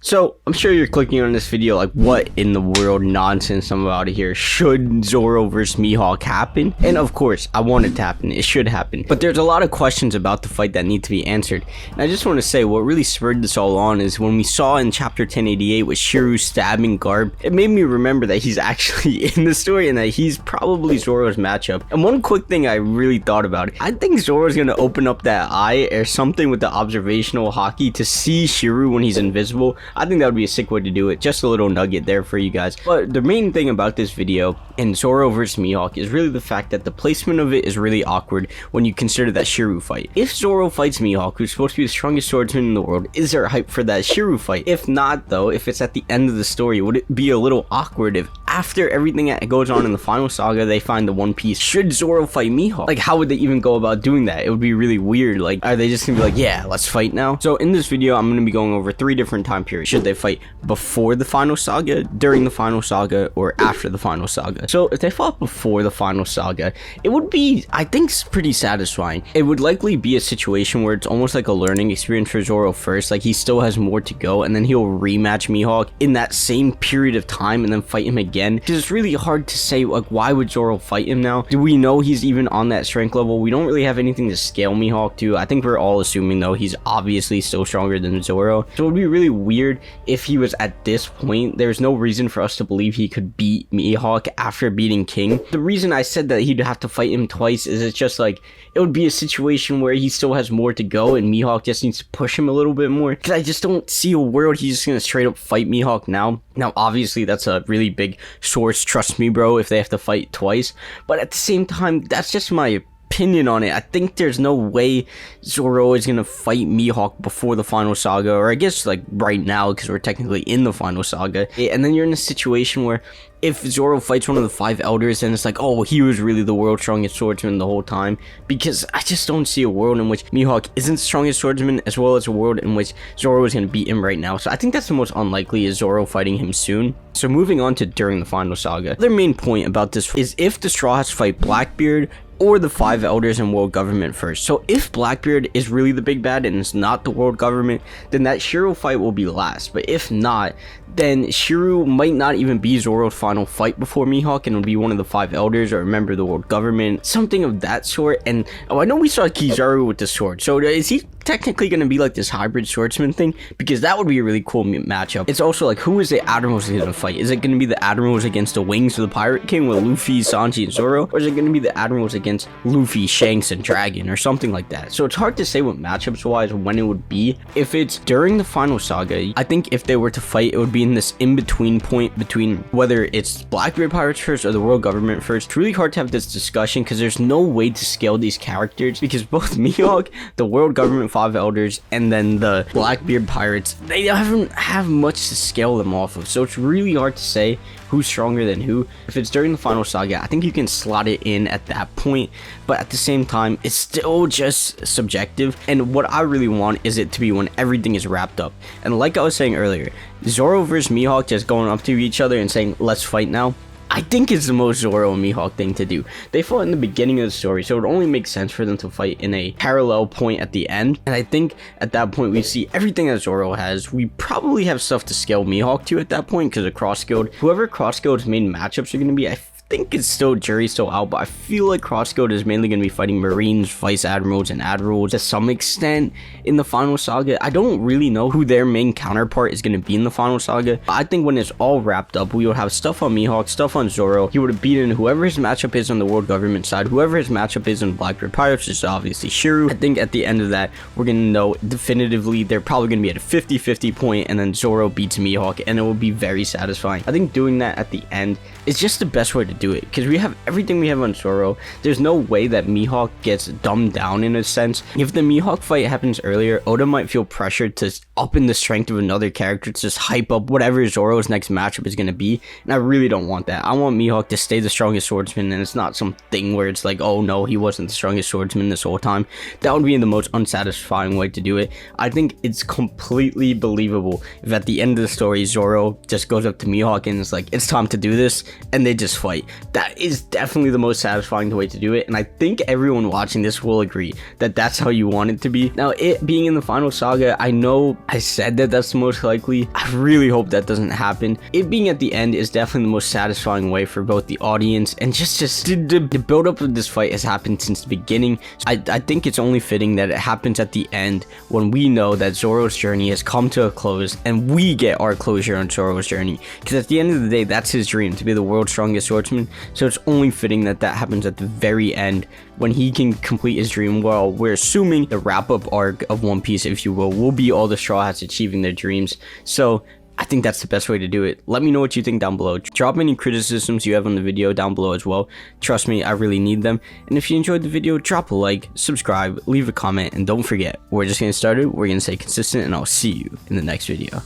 So, I'm sure you're clicking on this video like, what in the world nonsense I'm about to hear? Should Zoro versus Mihawk happen? And of course, I want it to happen. It should happen. But there's a lot of questions about the fight that need to be answered. And I just want to say, what really spurred this all on is when we saw in chapter 1088 with Shiru stabbing Garb, it made me remember that he's actually in the story and that he's probably Zoro's matchup. And one quick thing I really thought about, I think Zoro's going to open up that eye or something with the observational haki to see Shiru when he's invisible. I think that would be a sick way to do it. Just a little nugget there for you guys. But the main thing about this video in Zoro vs Mihawk is really the fact that the placement of it is really awkward when you consider that Shiru fight. If Zoro fights Mihawk, who's supposed to be the strongest swordsman in the world, is there hype for that Shiru fight? If not though, if it's at the end of the story, would it be a little awkward if after everything that goes on in the final saga they find the One Piece? Should Zoro fight Mihawk? Like, how would they even go about doing that? It would be really weird. Like, are they just gonna be like, yeah, let's fight now? So in this video, I'm gonna be going over 3 different time periods. Should they fight before the final saga, during the final saga, or after the final saga? So if they fought before the final saga, it would be, I think, pretty satisfying. It would likely be a situation where it's almost like a learning experience for Zoro first, like he still has more to go, and then he'll rematch Mihawk in that same period of time and then fight him again. Because it's really hard to say, like, why would Zoro fight him now? Do we know he's even on that strength level? We don't really have anything to scale Mihawk to. I think we're all assuming though he's obviously still stronger than Zoro. So it would be really weird if he was at this point. There's no reason for us to believe he could beat Mihawk after beating King. The reason I said that he'd have to fight him twice is it's just like, it would be a situation where he still has more to go and Mihawk just needs to push him a little bit more. Because I just don't see a world he's just gonna straight up fight Mihawk now. Now, obviously, that's a really big source, trust me, bro, if they have to fight twice. But at the same time, that's just my opinion on it. I think there's no way Zoro is gonna fight Mihawk before the final saga, or I guess like right now because we're technically in the final saga. And then you're in a situation where if Zoro fights one of the 5 elders, then it's like, oh, he was really the world's strongest swordsman the whole time. Because I just don't see a world in which Mihawk isn't the strongest swordsman, as well as a world in which Zoro is going to beat him right now. So I think that's the most unlikely, is Zoro fighting him soon. So moving on to during the final saga. The main point about this is if the Straw Hats fight Blackbeard or the 5 elders and world government first. So if Blackbeard is really the big bad and it's not the world government, then that Shiru fight will be last. But if not, then Shiru might not even be Zoro's final fight before Mihawk, and it'll be one of the 5 elders or a member of the world government, something of that sort. And oh, I know we saw Kizaru with the sword, so is he technically going to be like this hybrid swordsman thing? Because that would be a really cool matchup. It's also like, who is the admirals going to fight? Is it going to be the admirals against the wings of the Pirate King with Luffy, Sanji, and Zoro, or is it going to be the admirals against Luffy, Shanks, and Dragon, or something like that? So it's hard to say what matchups wise when it would be. If it's during the final saga, I think if they were to fight, it would be in this in-between point between whether it's Blackbeard Pirates first or the world government first. It's really hard to have this discussion because there's no way to scale these characters, because both Mihawk, the world government 5 elders, and then the Blackbeard Pirates, they don't have much to scale them off of. So it's really hard to say who's stronger than who. If it's during the final saga, I think you can slot it in at that point, but at the same time, it's still just subjective. And what I really want is it to be when everything is wrapped up. And like I was saying earlier, Zoro versus Mihawk just going up to each other and saying, let's fight now, I think it's the most Zoro and Mihawk thing to do. They fought in the beginning of the story, so it would only make sense for them to fight in a parallel point at the end. And I think at that point we see everything that Zoro has. We probably have stuff to scale Mihawk to at that point because of Cross Guild. Whoever Cross Guild's main matchups are going to be, I think it's still, jury's still out, but I feel like Cross Guild is mainly going to be fighting Marines, Vice Admirals, and Admirals to some extent in the final saga. I don't really know who their main counterpart is going to be in the final saga. I think when it's all wrapped up, we will have stuff on Mihawk, stuff on Zoro. He would have beaten whoever his matchup is on the world government side, whoever his matchup is on Blackbeard Pirates, which is obviously Shiru. I think at the end of that, we're going to know definitively they're probably going to be at a 50-50 point, and then Zoro beats Mihawk, and it will be very satisfying. I think doing that at the end is just the best way to do it, because we have everything we have on Zoro. There's no way that Mihawk gets dumbed down in a sense. If the Mihawk fight happens earlier, Oda might feel pressured to up in the strength of another character to just hype up whatever Zoro's next matchup is going to be, and I really don't want that. I want Mihawk to stay the strongest swordsman, and it's not some thing where it's like, oh no, he wasn't the strongest swordsman this whole time. That would be the most unsatisfying way to do it. I think it's completely believable if at the end of the story Zoro just goes up to Mihawk and is like, it's time to do this, and they just fight. fight, that is definitely the most satisfying way to do it, and I think everyone watching this will agree that that's how you want it to be. Now, it being in the final saga, I know I said that that's the most likely. I really hope that doesn't happen. It being at the end is definitely the most satisfying way for both the audience and just the build up of this fight has happened since the beginning. So I think it's only fitting that it happens at the end when we know that Zoro's journey has come to a close and we get our closure on Zoro's journey, because at the end of the day, that's his dream, to be the world's strongest swordsman. So it's only fitting that that happens at the very end when he can complete his dream. Well, we're assuming the wrap-up arc of One Piece, if you will be all the Straw Hats achieving their dreams. So I think that's the best way to do it. Let me know what you think down below. Drop any criticisms you have on the video down below as well. Trust me, I really need them. And if you enjoyed the video, drop a like, subscribe, leave a comment, and don't forget, we're just getting started, we're gonna stay consistent, and I'll see you in the next video.